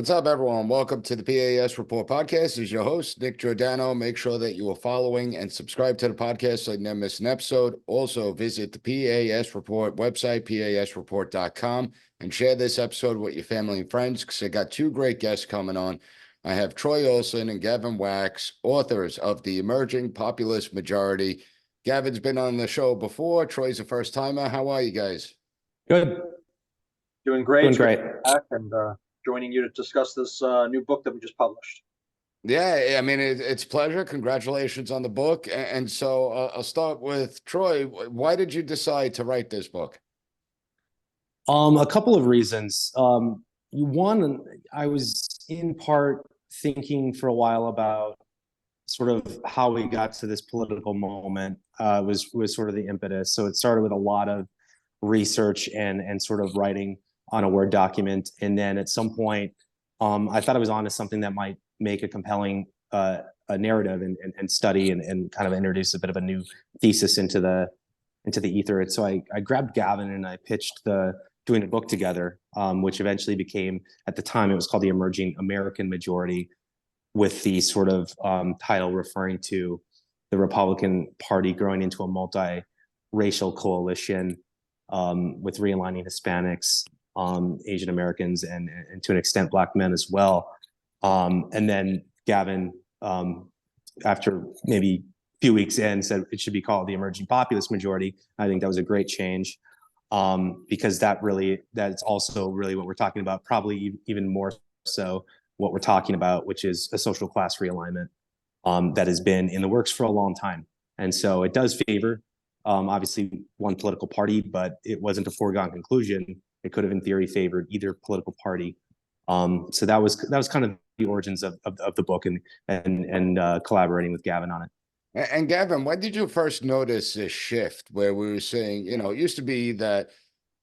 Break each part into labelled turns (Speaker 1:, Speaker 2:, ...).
Speaker 1: What's up, everyone? Welcome to the P.A.S. Report podcast. This is your host, Nick Giordano. Make sure that you are following and subscribe to the podcast so you never miss an episode. Also, visit the P.A.S. Report website, pasreport.com, and share this episode with your family and friends because I got two great guests coming on. I have Troy Olson and Gavin Wax, authors of the Emerging Populist Majority. Gavin's been on the show before. Troy's a first-timer. How are you guys?
Speaker 2: Good.
Speaker 3: Doing great.
Speaker 2: Doing great.
Speaker 3: Back and joining you to discuss this new book that we just published.
Speaker 1: Yeah, I mean, it's a pleasure. Congratulations on the book. And so I'll start with Troy. Why did you decide to write this book?
Speaker 2: A couple of reasons. One, I was in part thinking for a while about sort of how we got to this political moment. Was sort of the impetus. So it started with a lot of research and sort of writing on a Word document. And then at some point, I thought I was onto something that might make a compelling a narrative and study and kind of introduce a bit of a new thesis into the ether. And so I grabbed Gavin and I pitched doing a book together, which eventually became, at the time, it was called the Emerging American Majority, with the sort of title referring to the Republican Party growing into a multi-racial coalition with realigning Hispanics, Asian Americans, and to an extent Black men as well. And then Gavin, after maybe a few weeks in, said it should be called the Emerging Populist Majority. I think that was a great change, because that's also really what we're talking about, probably even more so what we're talking about, which is a social class realignment that has been in the works for a long time. And so it does favor obviously one political party, but it wasn't a foregone conclusion. It could have, in theory, favored either political party. So that was kind of the origins of the book and collaborating with Gavin on it.
Speaker 1: And Gavin, when did you first notice this shift where we were saying, it used to be that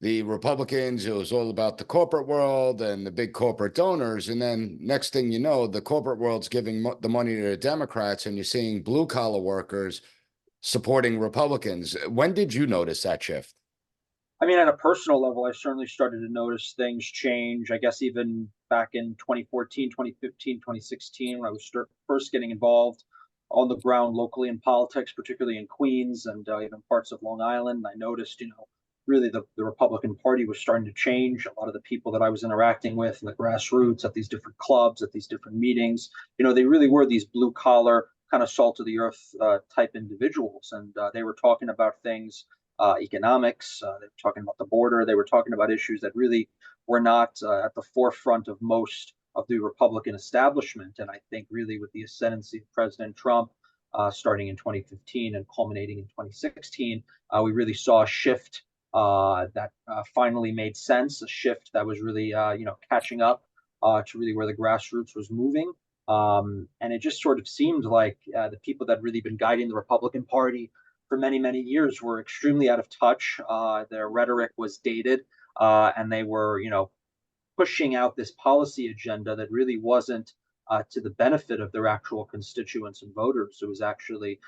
Speaker 1: the Republicans, it was all about the corporate world and the big corporate donors. And then next thing you know, the corporate world's giving the money to the Democrats, and you're seeing blue collar workers supporting Republicans. When did you notice that shift?
Speaker 3: I mean, at a personal level, I certainly started to notice things change, I guess, even back in 2014, 2015, 2016, when I was first getting involved on the ground locally in politics, particularly in Queens and even parts of Long Island. I noticed, really the Republican Party was starting to change. A lot of the people that I was interacting with in the grassroots at these different clubs, at these different meetings, they really were these blue collar, kind of salt of the earth type individuals. And they were talking about things, economics, they were talking about the border, they were talking about issues that really were not at the forefront of most of the Republican establishment. And I think really with the ascendancy of President Trump starting in 2015 and culminating in 2016, we really saw a shift that finally made sense, a shift that was really, catching up to really where the grassroots was moving. And it just sort of seemed like the people that really been guiding the Republican Party for many, many years were extremely out of touch. Their rhetoric was dated, and they were, pushing out this policy agenda that really wasn't to the benefit of their actual constituents and voters. It was actually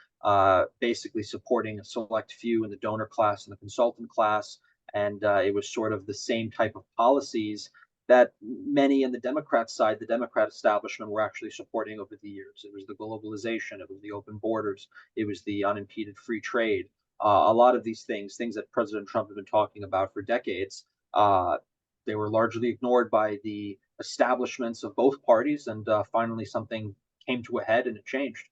Speaker 3: basically supporting a select few in the donor class and the consultant class. And it was sort of the same type of policies that many in the Democrat side, the Democrat establishment, were actually supporting over the years. It was the globalization, it was the open borders, it was the unimpeded free trade. A lot of these things that President Trump had been talking about for decades, they were largely ignored by the establishments of both parties. And finally, something came to a head and it changed.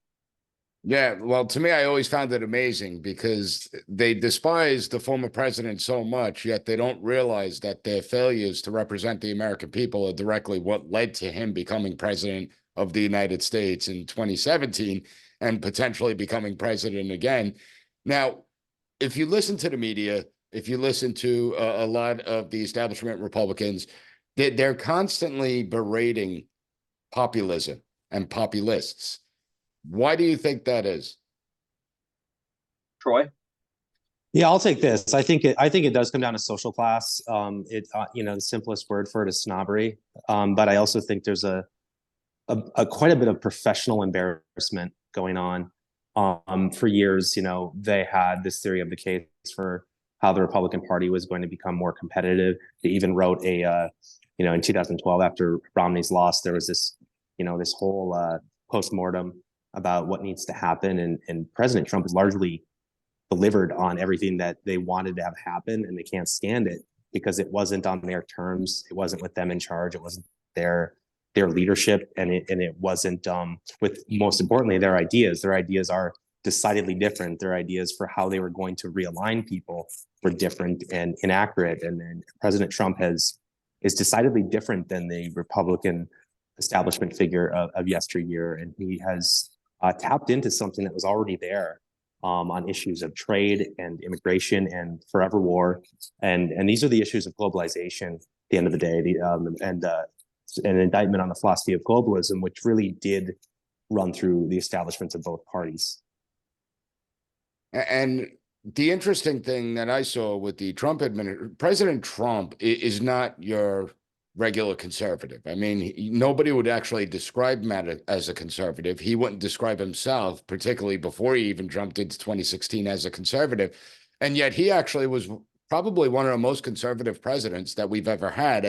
Speaker 1: Yeah, well, to me, I always found it amazing because they despise the former president so much, yet they don't realize that their failures to represent the American people are directly what led to him becoming president of the United States in 2017 and potentially becoming president again. Now, if you listen to the media, if you listen to a lot of the establishment Republicans, they're constantly berating populism and populists. Why do you think that is?
Speaker 3: Troy?
Speaker 2: Yeah, I'll take this. I think it does come down to social class. The simplest word for it is snobbery. But I also think there's a quite a bit of professional embarrassment going on. For years, they had this theory of the case for how the Republican Party was going to become more competitive. They even wrote a in 2012, after Romney's loss, there was this, this whole postmortem about what needs to happen. And President Trump has largely delivered on everything that they wanted to have happen, and they can't stand it because it wasn't on their terms. It wasn't with them in charge. It wasn't their leadership, and it wasn't with, most importantly, their ideas. Their ideas are decidedly different. Their ideas for how they were going to realign people were different and inaccurate. And then President Trump is decidedly different than the Republican establishment figure of yesteryear, and he has tapped into something that was already there on issues of trade and immigration and forever war, and these are the issues of globalization. At the end of the day, an indictment on the philosophy of globalism, which really did run through the establishments of both parties.
Speaker 1: And the interesting thing that I saw with the Trump administration, President Trump is not your regular conservative. I mean, nobody would actually describe him as a conservative. He wouldn't describe himself, particularly before he even jumped into 2016, as a conservative. And yet he actually was probably one of the most conservative presidents that we've ever had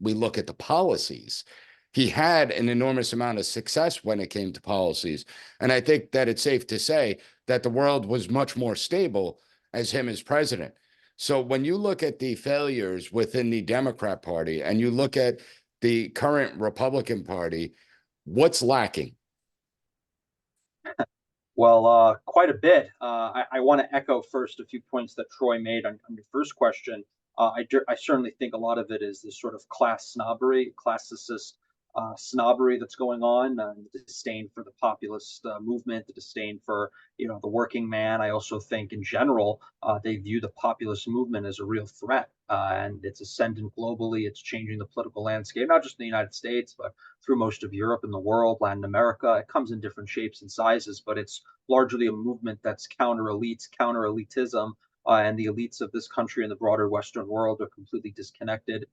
Speaker 1: we look at the policies. He had an enormous amount of success when it came to policies. And I think that it's safe to say that the world was much more stable as him as president. So when you look at the failures within the Democrat Party and you look at the current Republican Party, what's lacking?
Speaker 3: Well, quite a bit. I want to echo first a few points that Troy made on your first question. I certainly think a lot of it is this sort of class snobbery, classicist snobbery that's going on, the disdain for the populist movement, the disdain for the working man. I also think in general they view the populist movement as a real threat, and it's ascendant globally. It's changing the political landscape, not just in the United States, but through most of Europe and the world, Latin America. It comes in different shapes and sizes, but it's largely a movement that's counter elites, counter elitism. And the elites of this country and the broader Western world are completely disconnected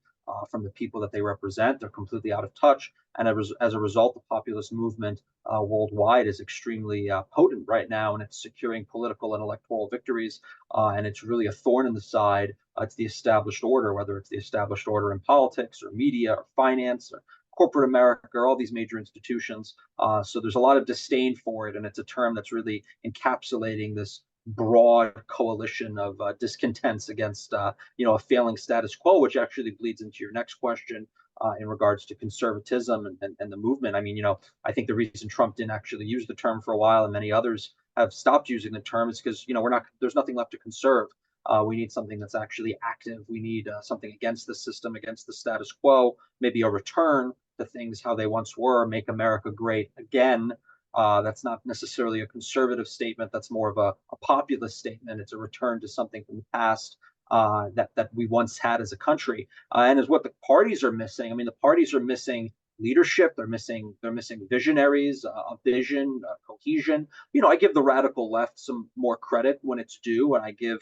Speaker 3: from the people that they represent. They're completely out of touch. And as a result, the populist movement worldwide is extremely potent right now, and it's securing political and electoral victories. And it's really a thorn in the side to the established order, whether it's the established order in politics or media or finance or corporate America or all these major institutions. So there's a lot of disdain for it, and it's a term that's really encapsulating this broad coalition of discontents against a failing status quo, which actually bleeds into your next question in regards to conservatism and the movement. I mean, I think the reason Trump didn't actually use the term for a while, and many others have stopped using the term, is because there's nothing left to conserve. We need something that's actually active. We need something against the system, against the status quo, maybe a return to things how they once were, make America great again. That's not necessarily a conservative statement. That's more of a populist statement. It's a return to something from the past that we once had as a country, and is what the parties are missing. I mean, the parties are missing leadership. They're missing visionaries, a vision, cohesion. I give the radical left some more credit when it's due, and I give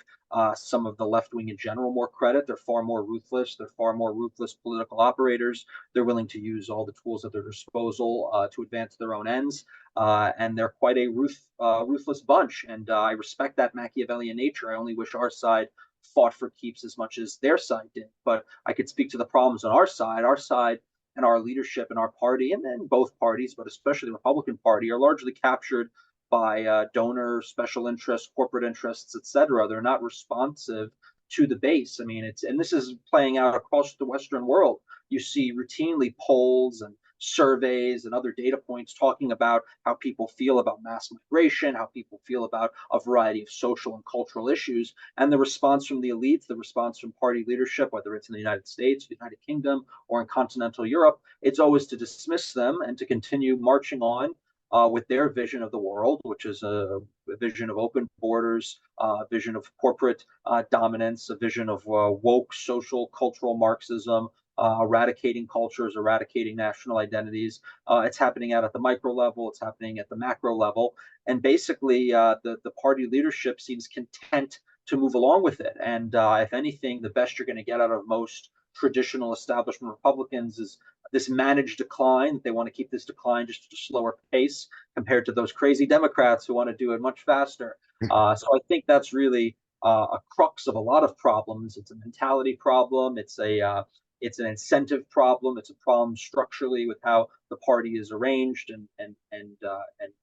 Speaker 3: some of the left wing in general more credit. They're far more ruthless. They're far more ruthless political operators. They're willing to use all the tools at their disposal to advance their own ends, and they're quite a ruthless bunch. And I respect that Machiavellian nature. I only wish our side fought for keeps as much as their side did. But I could speak to the problems on our side. Our side and our leadership and our party, and then both parties, but especially the Republican Party, are largely captured by donors, special interests, corporate interests, etc. They're not responsive to the base. I mean, and this is playing out across the Western world. You see routinely polls and surveys and other data points talking about how people feel about mass migration, how people feel about a variety of social and cultural issues. And the response from the elites, the response from party leadership, whether it's in the United States, the United Kingdom, or in continental Europe, it's always to dismiss them and to continue marching on with their vision of the world, which is a vision of open borders, a vision of corporate dominance, a vision of woke social cultural Marxism, eradicating cultures, eradicating national identities. It's happening out at the micro level. It's happening at the macro level. And basically, the party leadership seems content to move along with it. And if anything, the best you're going to get out of most traditional establishment Republicans is this managed decline. They want to keep this decline just at a slower pace compared to those crazy Democrats who want to do it much faster. So I think that's really a crux of a lot of problems. It's a mentality problem. It's a It's an incentive problem. It's a problem structurally with how the party is arranged and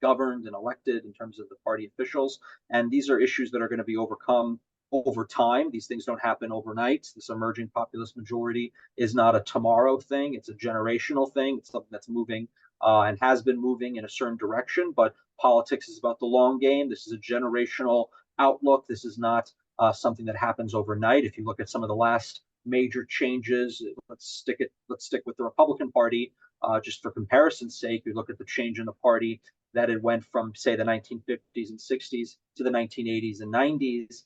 Speaker 3: governed and elected in terms of the party officials. And these are issues that are going to be overcome over time. These things don't happen overnight. This emerging populist majority is not a tomorrow thing. It's a generational thing. It's something that's moving and has been moving in a certain direction. But politics is about the long game. This is a generational outlook. This is not something that happens overnight. If you look at some of the last major changes, let's stick with the Republican Party, just for comparison's sake. You look at the change in the party that it went from, say, the 1950s and 60s to the 1980s and 90s.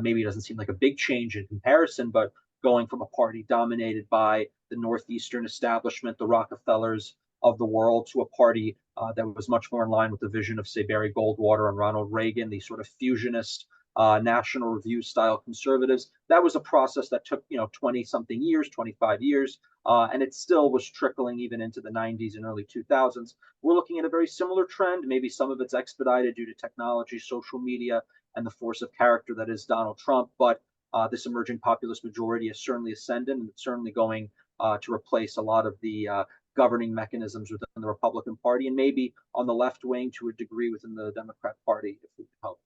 Speaker 3: Maybe it doesn't seem like a big change in comparison, but going from a party dominated by the Northeastern establishment, the Rockefellers of the world, to a party that was much more in line with the vision of, say, Barry Goldwater and Ronald Reagan, these sort of fusionist National Review style conservatives. That was a process that took 20 something years, 25 years, and it still was trickling even into the 90s and early 2000s. We're looking at a very similar trend. Maybe some of it's expedited due to technology, social media, and the force of character that is Donald Trump. But this emerging populist majority is certainly ascendant, and it's certainly going to replace a lot of the governing mechanisms within the Republican Party, and maybe on the left wing to a degree within the Democrat Party, if we can help.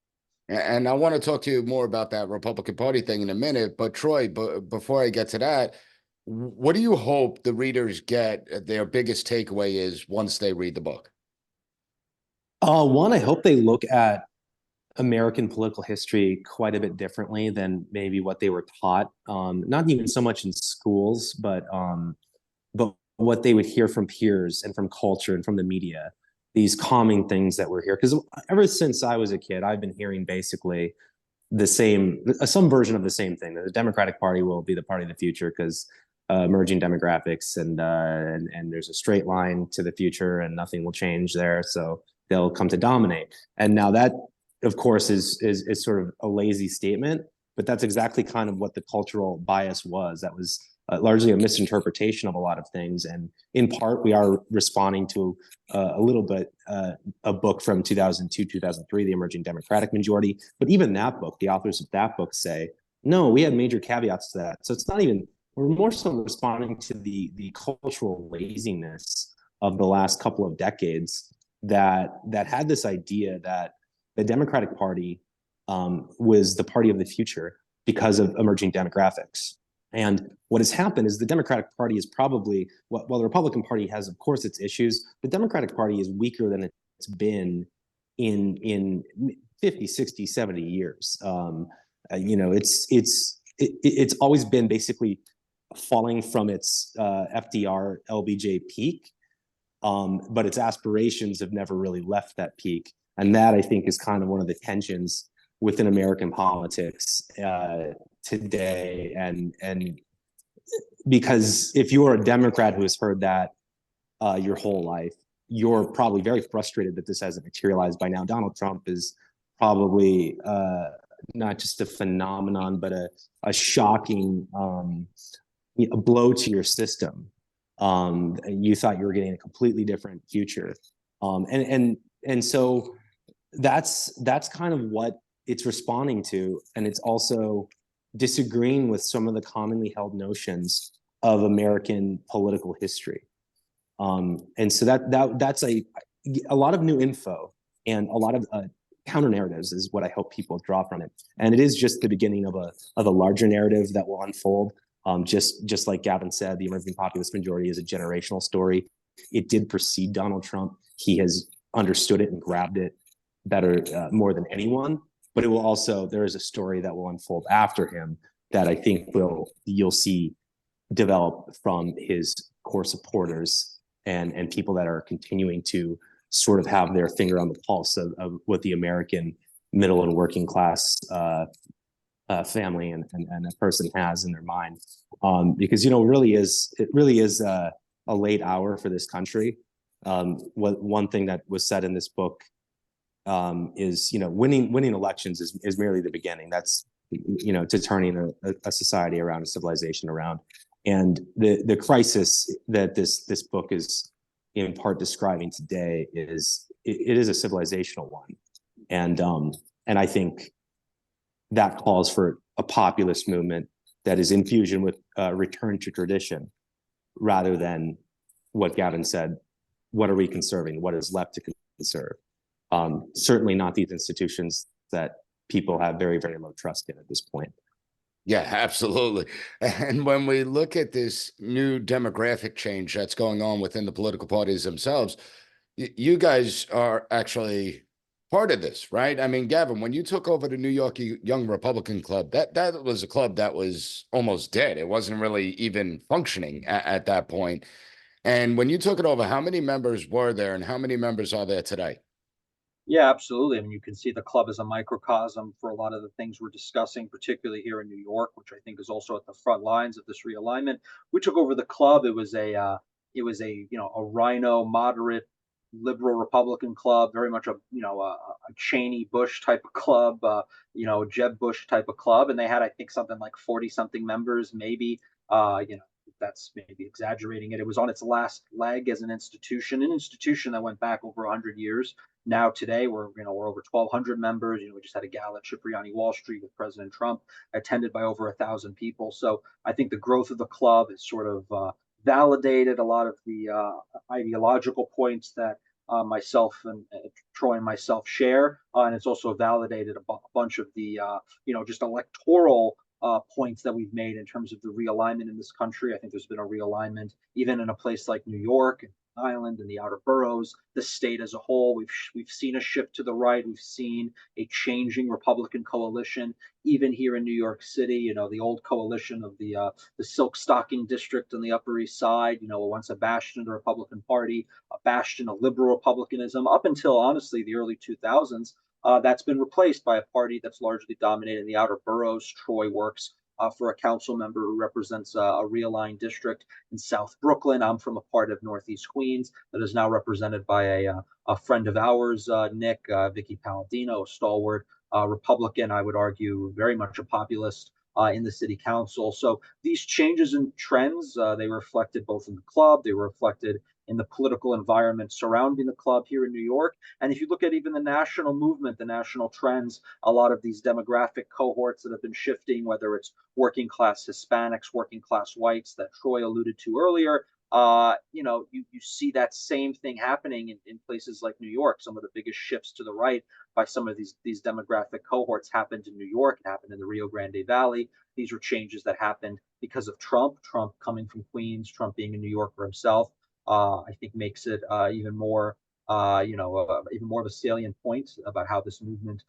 Speaker 1: And I want to talk to you more about that Republican Party thing in a minute. But Troy, before I get to that, what do you hope the readers get, their biggest takeaway is once they read the book?
Speaker 2: One, I hope they look at American political history quite a bit differently than maybe what they were taught. Not even so much in schools, but what they would hear from peers and from culture and from the media. These calming things that we're here. Because ever since I was a kid, I've been hearing basically some version of the same thing. The Democratic Party will be the party of the future because emerging demographics and there's a straight line to the future and nothing will change there. So they'll come to dominate. And now that, of course, is sort of a lazy statement, but that's exactly kind of what the cultural bias was. That was largely a misinterpretation of a lot of things. And in part, we are responding to a little bit a book from 2002, 2003, The Emerging Democratic Majority. But even that book, the authors of that book say, no, we had major caveats to that. So it's not even, we're more so responding to the cultural laziness of the last couple of decades that had this idea that the Democratic Party was the party of the future because of emerging demographics. And what has happened is the Democratic Party is probably, while the Republican Party has, of course, its issues, the Democratic Party is weaker than it's been in 50, 60, 70 years. It's always been basically falling from its FDR LBJ peak, but its aspirations have never really left that peak. And that, I think, is kind of one of the tensions within American politics today. And because if you are a Democrat who has heard that your whole life, you're probably very frustrated that this hasn't materialized by now. Donald Trump is probably not just a phenomenon, but a shocking a blow to your system. You thought you were getting a completely different future. And so that's kind of what it's responding to. And it's also disagreeing with some of the commonly held notions of American political history. And so that's a lot of new info and a lot of counter narratives is what I hope people draw from it. And it is just the beginning of a larger narrative that will unfold. Just like Gavin said, the emerging populist majority is a generational story. It did precede Donald Trump. He has understood it and grabbed it better, more than anyone. But it will also, there is a story that will unfold after him that I think you'll see develop from his core supporters and people that are continuing to sort of have their finger on the pulse of what the American middle and working class family and a person has in their mind. Because, it really is a late hour for this country. One thing that was said in this book is, winning elections is merely the beginning. That's, to turning a society around, a civilization around. And the crisis that this book is in part describing today is a civilizational one. And I think that calls for a populist movement that is in fusion with return to tradition, rather than what Gavin said, what are we conserving? What is left to conserve? Certainly not these institutions that people have very, very low trust in at this point.
Speaker 1: Yeah, absolutely. And when we look at this new demographic change that's going on within the political parties themselves, you guys are actually part of this, right? I mean, Gavin, when you took over the New York Young Republican Club, that was a club that was almost dead. It wasn't really even functioning at that point. And when you took it over, how many members were there and how many members are there today?
Speaker 3: Yeah, absolutely. I mean, you can see the club as a microcosm for a lot of the things we're discussing, particularly here in New York, which I think is also at the front lines of this realignment. We took over the club. It was a a rhino moderate liberal Republican club, very much a Cheney Bush type of club, Jeb Bush type of club, and they had I think something like 40 something members, maybe. That's maybe exaggerating it. It was on its last leg as an institution that went back over 100 years. Now today we're over 1,200 members. We just had a gala at Cipriani Wall Street with President Trump, attended by over 1,000 people. So I think the growth of the club has sort of validated a lot of the ideological points that myself and Troy and myself share, and it's also validated a bunch of the just electoral points that we've made in terms of the realignment in this country. I think there's been a realignment even in a place like New York and Island and the outer boroughs, the state as a whole. We've seen a shift to the right. We've seen a changing Republican coalition, even here in New York City. The old coalition of the Silk Stocking district on the Upper East Side. Once a bastion of the Republican Party, a bastion of liberal republicanism, up until honestly the early 2000s. That's been replaced by a party that's largely dominated in the outer boroughs. Troy works for a council member who represents a realigned district in South Brooklyn. I'm from a part of Northeast Queens that is now represented by a friend of ours, Nick, Vicky Palladino, a stalwart Republican, I would argue very much a populist in the city council. So these changes and trends, they reflected both in the club, they were reflected in the political environment surrounding the club here in New York. And if you look at even the national movement, the national trends, a lot of these demographic cohorts that have been shifting, whether it's working class Hispanics, working class whites that Troy alluded to earlier, you see that same thing happening in places like New York. Some of the biggest shifts to the right by some of these demographic cohorts happened in New York. It happened in the Rio Grande Valley. These were changes that happened because of Trump coming from Queens, Trump being a New Yorker himself. I think makes it even more of a salient point about how this movement,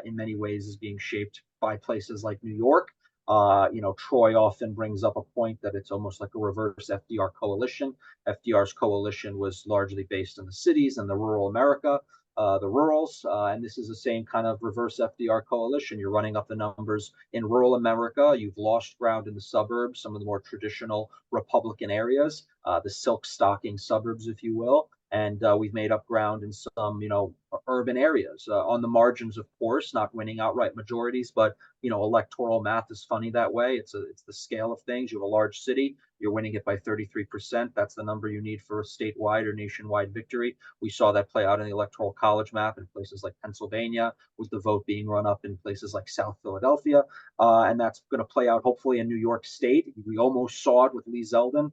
Speaker 3: in many ways, is being shaped by places like New York. Troy often brings up a point that it's almost like a reverse FDR coalition. FDR's coalition was largely based in the cities and the rural America, the rurals, and this is the same kind of reverse FDR coalition. You're running up the numbers in rural America. You've lost ground in the suburbs, some of the more traditional Republican areas, the silk stocking suburbs, if you will. And we've made up ground in some, urban areas on the margins, of course, not winning outright majorities, but electoral math is funny that way. It's the scale of things. You have a large city, you're winning it by 33%. That's the number you need for a statewide or nationwide victory. We saw that play out in the electoral college map in places like Pennsylvania, with the vote being run up in places like South Philadelphia, and that's going to play out hopefully in New York State. We almost saw it with Lee Zeldin.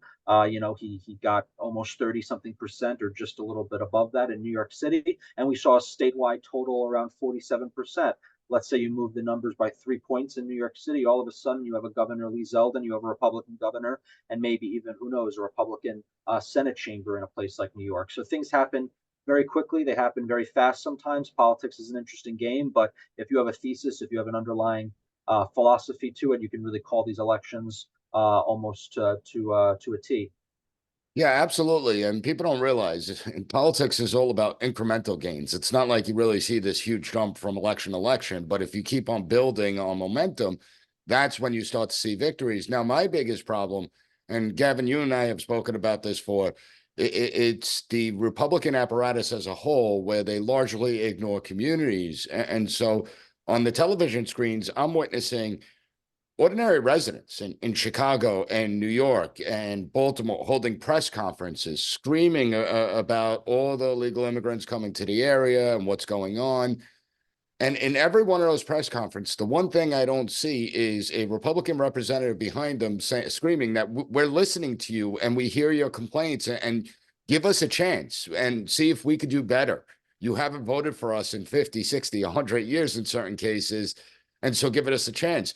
Speaker 3: He got almost 30 something percent or just a little bit above that in New York City. And we saw a statewide total around 47%. Let's say you move the numbers by 3 points in New York City, all of a sudden you have a governor, Lee Zeldin, you have a Republican governor, and maybe even, who knows, a Republican Senate chamber in a place like New York. So things happen very quickly. They happen very fast sometimes. Politics is an interesting game, but if you have a thesis, if you have an underlying philosophy to it, you can really call these elections almost to a T.
Speaker 1: Yeah, absolutely. And people don't realize politics is all about incremental gains. It's not like you really see this huge jump from election to election, but if you keep on building on momentum, that's when you start to see victories. Now, my biggest problem, and Gavin, you and I have spoken about this it's the Republican apparatus as a whole, where they largely ignore communities. And so on the television screens, I'm witnessing ordinary residents in Chicago and New York and Baltimore holding press conferences, screaming about all the illegal immigrants coming to the area and what's going on. And in every one of those press conferences, the one thing I don't see is a Republican representative behind them screaming that we're listening to you and we hear your complaints and give us a chance and see if we could do better. You haven't voted for us in 50, 60, 100 years in certain cases, and so give us a chance.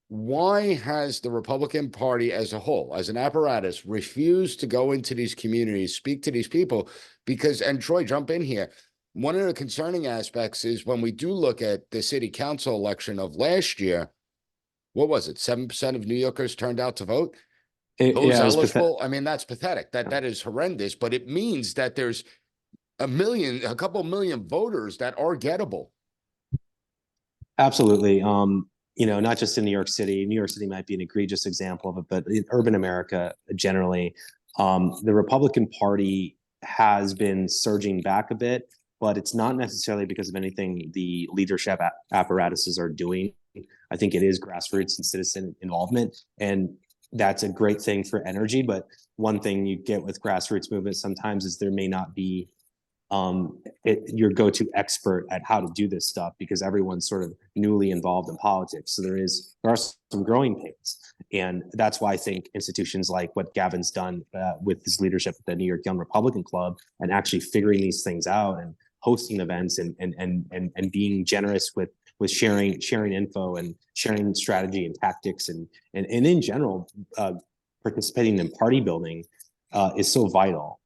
Speaker 1: Why has the Republican Party as a whole, as an apparatus, refused to go into these communities, speak to these people? Because, and Troy, jump in here. One of the concerning aspects is when we do look at the city council election of last year, what was it? 7% of New Yorkers turned out to vote. Those
Speaker 2: Yeah,
Speaker 1: eligible. I mean, that's pathetic. That is horrendous. But it means that there's a couple million voters that are gettable.
Speaker 2: absolutely. You know, not just in New York City. New York City might be an egregious example of it, but in urban America generally, the Republican Party has been surging back a bit, but it's not necessarily because of anything the leadership apparatuses are doing. I think it is grassroots and citizen involvement, and that's a great thing for energy. But one thing you get with grassroots movements sometimes is there may not be your go-to expert at how to do this stuff because everyone's sort of newly involved in politics. So there are some growing pains. And that's why I think institutions like what Gavin's done with his leadership at the New York Young Republican Club and actually figuring these things out and hosting events and being generous with sharing info and sharing strategy and tactics and in general participating in party building is so vital.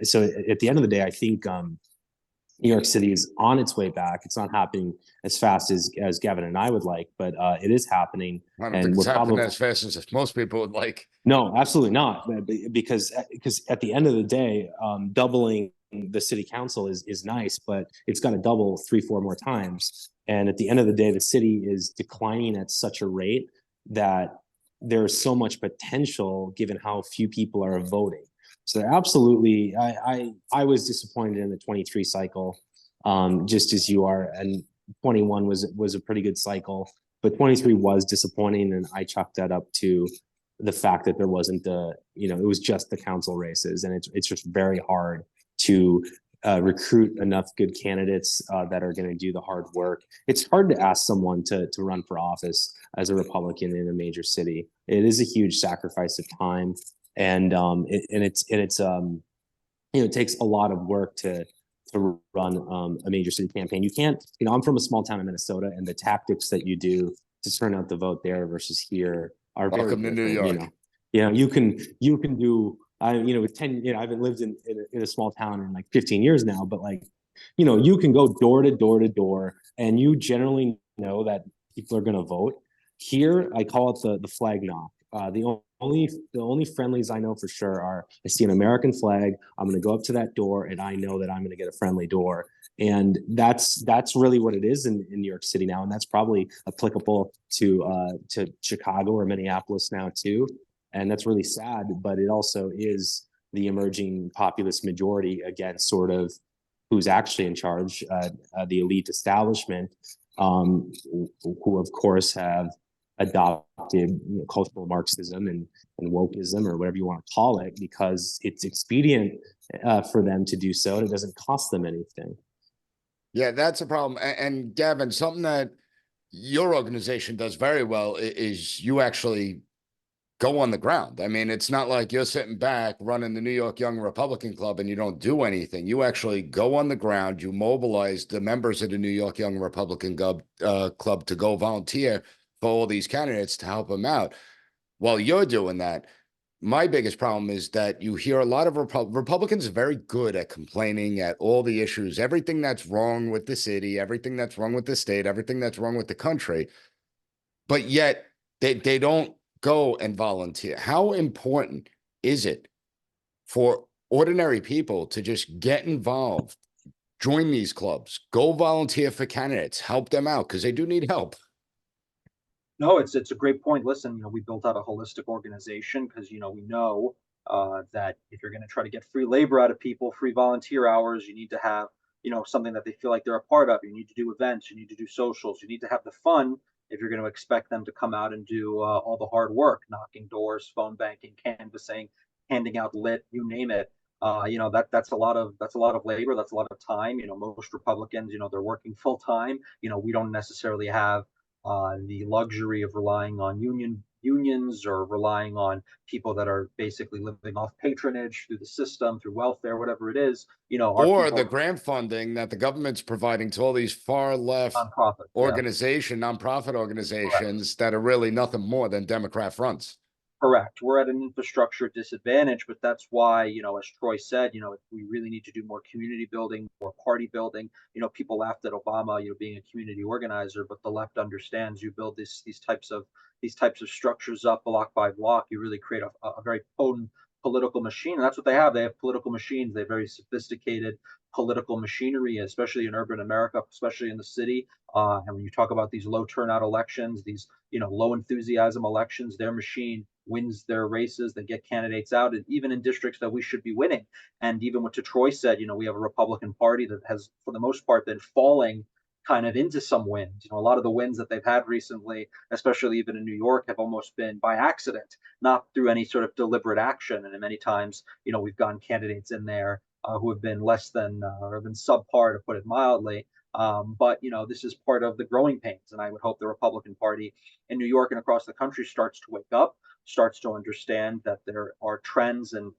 Speaker 2: So at the end of the day, I think New York City is on its way back. It's not happening as fast as Gavin and I would like, but it is happening.
Speaker 1: I don't think it's happening as fast as most people would like.
Speaker 2: No, absolutely not. Because at the end of the day, doubling the city council is nice, but it's got to double 3-4 more times. And at the end of the day, the city is declining at such a rate that there's so much potential given how few people are voting. So absolutely, I was disappointed in the 23 cycle, just as you are, and 21 was a pretty good cycle, but 23 was disappointing, and I chalked that up to the fact that there wasn't it was just the council races, and it's just very hard to recruit enough good candidates that are going to do the hard work. It's hard to ask someone to run for office as a Republican in a major city. It is a huge sacrifice of time, and it takes a lot of work to run a major city campaign. You can't, I'm from a small town in Minnesota, and the tactics that you do to turn out the vote there versus here are
Speaker 1: Welcome
Speaker 2: very
Speaker 1: to New
Speaker 2: different.
Speaker 1: York.
Speaker 2: You can do. With 10, I haven't lived in a small town in like 15 years now, but you can go door to door to door, and you generally know that people are going to vote. Here, I call it the flag knock. The only friendlies I know for sure are I see an American flag, I'm going to go up to that door, and I know that I'm going to get a friendly door. And that's really what it is in New York City now, and that's probably applicable to Chicago or Minneapolis now too. And that's really sad, but it also is the emerging populist majority against sort of who's actually in charge, the elite establishment, who of course have adopted cultural Marxism and wokeism, or whatever you want to call it, because it's expedient for them to do so, and it doesn't cost them anything.
Speaker 1: Yeah, that's a problem. And Gavin, something that your organization does very well is you actually go on the ground. I mean, it's not like you're sitting back running the New York Young Republican Club and you don't do anything. You actually go on the ground. You mobilize the members of the New York Young Republican Club to go volunteer for all these candidates to help them out. While you're doing that, my biggest problem is that you hear a lot of Republicans are very good at complaining at all the issues, everything that's wrong with the city, everything that's wrong with the state, everything that's wrong with the country. But yet they don't go and volunteer. How important is it for ordinary people to just get involved, join these clubs, go volunteer for candidates, help them out, because they do need help?
Speaker 3: No, it's a great point. Listen, we built out a holistic organization because we know that if you're going to try to get free labor out of people, free volunteer hours, you need to have something that they feel like they're a part of. You need to do events, you need to do socials, you need to have the fun if you're going to expect them to come out and do all the hard work, knocking doors, phone banking, canvassing, handing out lit, you name it. That's a lot of labor, that's a lot of time. Most Republicans, they're working full time. We don't necessarily have the luxury of relying on unions or relying on people that are basically living off patronage through the system, through welfare, whatever it is. Our
Speaker 1: Or
Speaker 3: people
Speaker 1: the
Speaker 3: are
Speaker 1: grant funding that the government's providing to all these far left
Speaker 3: nonprofit. Yeah,
Speaker 1: nonprofit
Speaker 3: correct.
Speaker 1: organizations that are really nothing more than Democrat fronts.
Speaker 3: Correct. We're at an infrastructure disadvantage, but that's why, as Troy said, we really need to do more community building, more party building. People laughed at Obama, being a community organizer, but the left understands you build these types of structures up block by block, you really create a very potent political machine. And that's what they have. They have political machines. They have very sophisticated political machinery, especially in urban America, especially in the city. And when you talk about these low turnout elections, these low enthusiasm elections, their machine wins their races, they get candidates out, and even in districts that we should be winning. And even what Troy said, we have a Republican Party that has, for the most part, been falling kind of into some wins. A lot of the wins that they've had recently, especially even in New York, have almost been by accident, not through any sort of deliberate action. And many times, we've gotten candidates in there who have been less than or have been subpar, to put it mildly. But this is part of the growing pains, and I would hope the Republican Party in New York and across the country starts to wake up, starts to understand that there are trends and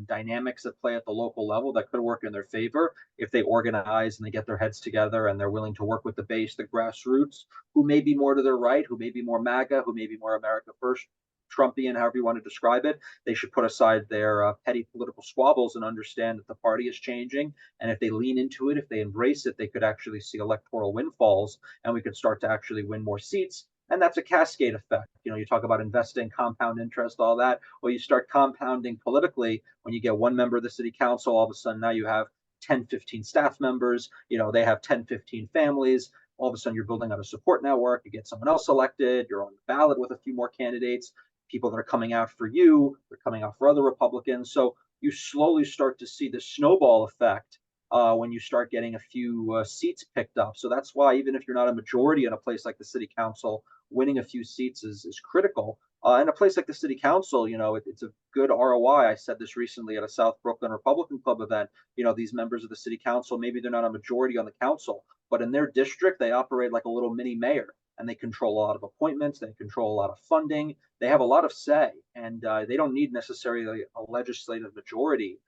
Speaker 3: dynamics that play at the local level that could work in their favor if they organize and they get their heads together and they're willing to work with the base, the grassroots, who may be more to their right, who may be more MAGA, who may be more America First, Trumpian, however you want to describe it. They should put aside their petty political squabbles and understand that the party is changing. And if they lean into it, if they embrace it, they could actually see electoral windfalls, and we could start to actually win more seats. And that's a cascade effect. You talk about investing, compound interest, all that. Well, you start compounding politically when you get one member of the city council, all of a sudden now you have 10, 15 staff members, they have 10, 15 families. All of a sudden you're building out a support network, you get someone else elected, you're on the ballot with a few more candidates, people that are coming out for you, they're coming out for other Republicans. So you slowly start to see the snowball effect when you start getting a few seats picked up. So that's why, even if you're not a majority in a place like the city council, winning a few seats is critical. In a place like the city council, it's a good ROI. I said this recently at a South Brooklyn Republican Club event. These members of the city council, maybe they're not a majority on the council, but in their district, they operate like a little mini mayor, and they control a lot of appointments, they control a lot of funding, they have a lot of say, and they don't need necessarily a legislative majority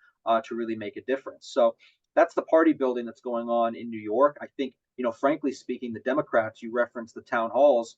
Speaker 3: to really make a difference. So that's the party building that's going on in New York. I think, frankly speaking, the Democrats, you reference the town halls,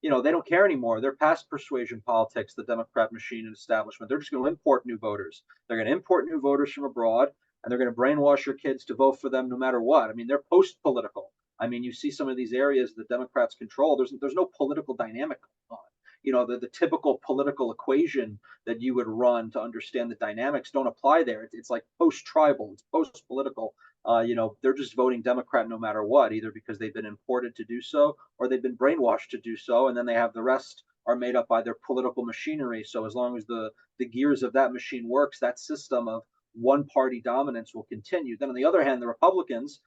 Speaker 3: they don't care anymore. They're past persuasion politics, the Democrat machine and establishment. They're just going to import new voters. They're going to import new voters from abroad, and they're going to brainwash your kids to vote for them no matter what. I mean, they're post-political. I mean, you see some of these areas the Democrats control. There's no political dynamic going on. The typical political equation that you would run to understand the dynamics don't apply there. It's like post-tribal, it's post-political. They're just voting Democrat no matter what, either because they've been imported to do so or they've been brainwashed to do so, and then they have the rest are made up by their political machinery. So as long as the gears of that machine works, that system of one party dominance will continue. Then on the other hand, the Republicans,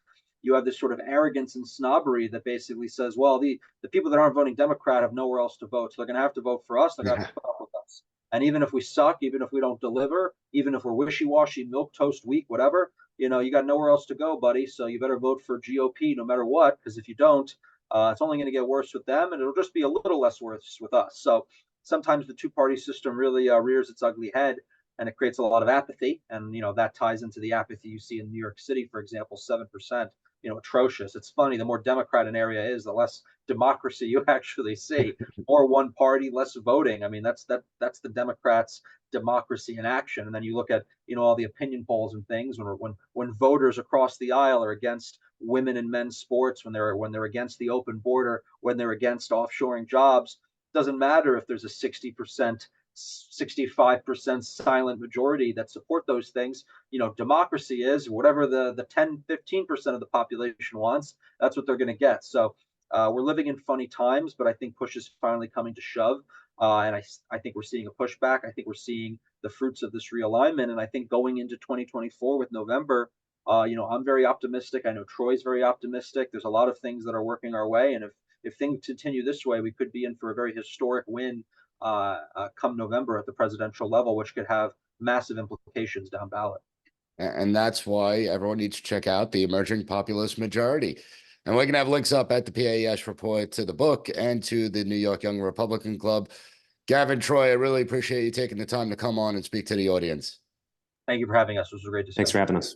Speaker 3: you have this sort of arrogance and snobbery that basically says, well, the people that aren't voting Democrat have nowhere else to vote. So they're going to have to vote for us. They're going to have to put up with us. And even if we suck, even if we don't deliver, even if we're wishy-washy, milk toast weak, whatever, you got nowhere else to go, buddy. So you better vote for GOP no matter what, because if you don't, it's only going to get worse with them, and it'll just be a little less worse with us. So sometimes the two-party system really rears its ugly head, and it creates a lot of apathy. And that ties into the apathy you see in New York City, for example, 7%. Atrocious. It's funny. The more Democrat an area is, the less democracy you actually see. More one party, less voting. I mean, that's the Democrats' democracy in action. And then you look at all the opinion polls and things when voters across the aisle are against women and men's sports, when they're against the open border, when they're against offshoring jobs. Doesn't matter if there's a 60%, 65% silent majority that support those things. Democracy is whatever the 10, 15% of the population wants, that's what they're going to get. So we're living in funny times, but I think push is finally coming to shove. And I think we're seeing a pushback. I think we're seeing the fruits of this realignment. And I think going into 2024 with November, I'm very optimistic. I know Troy's very optimistic. There's a lot of things that are working our way. And if things continue this way, we could be in for a very historic win come November at the presidential level, which could have massive implications down ballot.
Speaker 1: And that's why everyone needs to check out the Emerging Populist Majority. And we can have links up at the P.A.S. report to the book and to the New York Young Republican Club. Gavin, Troy, I really appreciate you taking the time to come on and speak to the audience.
Speaker 3: Thank you for having us. This was a great discussion.
Speaker 2: Thanks for having us.